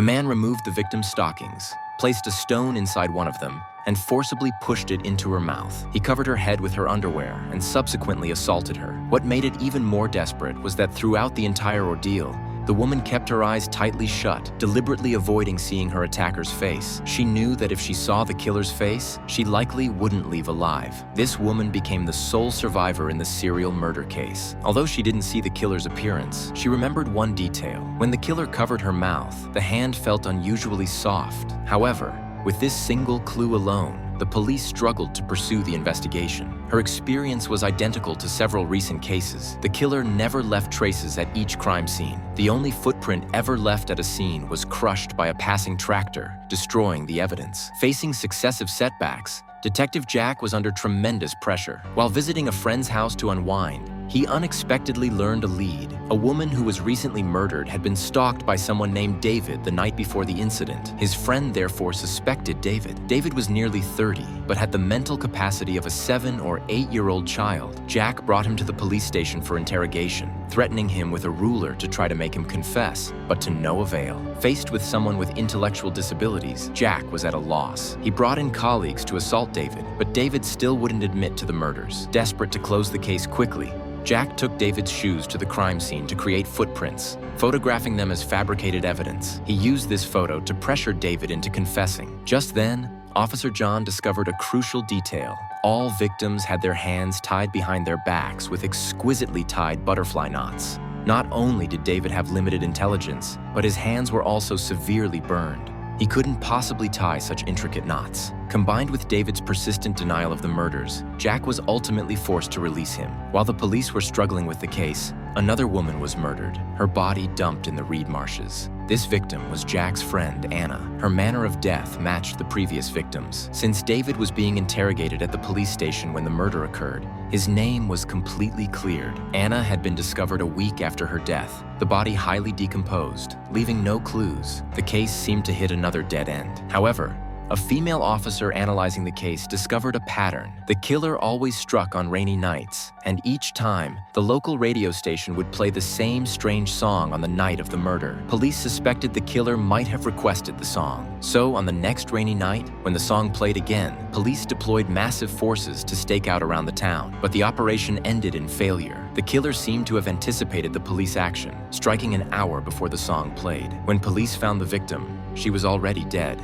The man removed the victim's stockings, placed a stone inside one of them, and forcibly pushed it into her mouth. He covered her head with her underwear and subsequently assaulted her. What made it even more desperate was that throughout the entire ordeal, the woman kept her eyes tightly shut, deliberately avoiding seeing her attacker's face. She knew that if she saw the killer's face, she likely wouldn't leave alive. This woman became the sole survivor in the serial murder case. Although she didn't see the killer's appearance, she remembered one detail. When the killer covered her mouth, the hand felt unusually soft. However, with this single clue alone, the police struggled to pursue the investigation. Her experience was identical to several recent cases. The killer never left traces at each crime scene. The only footprint ever left at a scene was crushed by a passing tractor, destroying the evidence. Facing successive setbacks, Detective Jack was under tremendous pressure. While visiting a friend's house to unwind, he unexpectedly learned a lead. A woman who was recently murdered had been stalked by someone named David the night before the incident. His friend therefore suspected David. David was nearly 30, but had the mental capacity of a 7- or 8-year-old child. Jack brought him to the police station for interrogation, threatening him with a ruler to try to make him confess, but to no avail. Faced with someone with intellectual disabilities, Jack was at a loss. He brought in colleagues to assault David, but David still wouldn't admit to the murders. Desperate to close the case quickly, Jack took David's shoes to the crime scene to create footprints, photographing them as fabricated evidence. He used this photo to pressure David into confessing. Just then, Officer John discovered a crucial detail. All victims had their hands tied behind their backs with exquisitely tied butterfly knots. Not only did David have limited intelligence, but his hands were also severely burned. He couldn't possibly tie such intricate knots. Combined with David's persistent denial of the murders, Jack was ultimately forced to release him. While the police were struggling with the case, another woman was murdered, her body dumped in the reed marshes. This victim was Jack's friend, Anna. Her manner of death matched the previous victims. Since David was being interrogated at the police station when the murder occurred, his name was completely cleared. Anna had been discovered a week after her death, the body highly decomposed, leaving no clues. The case seemed to hit another dead end. However, a female officer analyzing the case discovered a pattern. The killer always struck on rainy nights, and each time, the local radio station would play the same strange song on the night of the murder. Police suspected the killer might have requested the song. So, on the next rainy night, when the song played again, police deployed massive forces to stake out around the town. But the operation ended in failure. The killer seemed to have anticipated the police action, striking an hour before the song played. When police found the victim, she was already dead.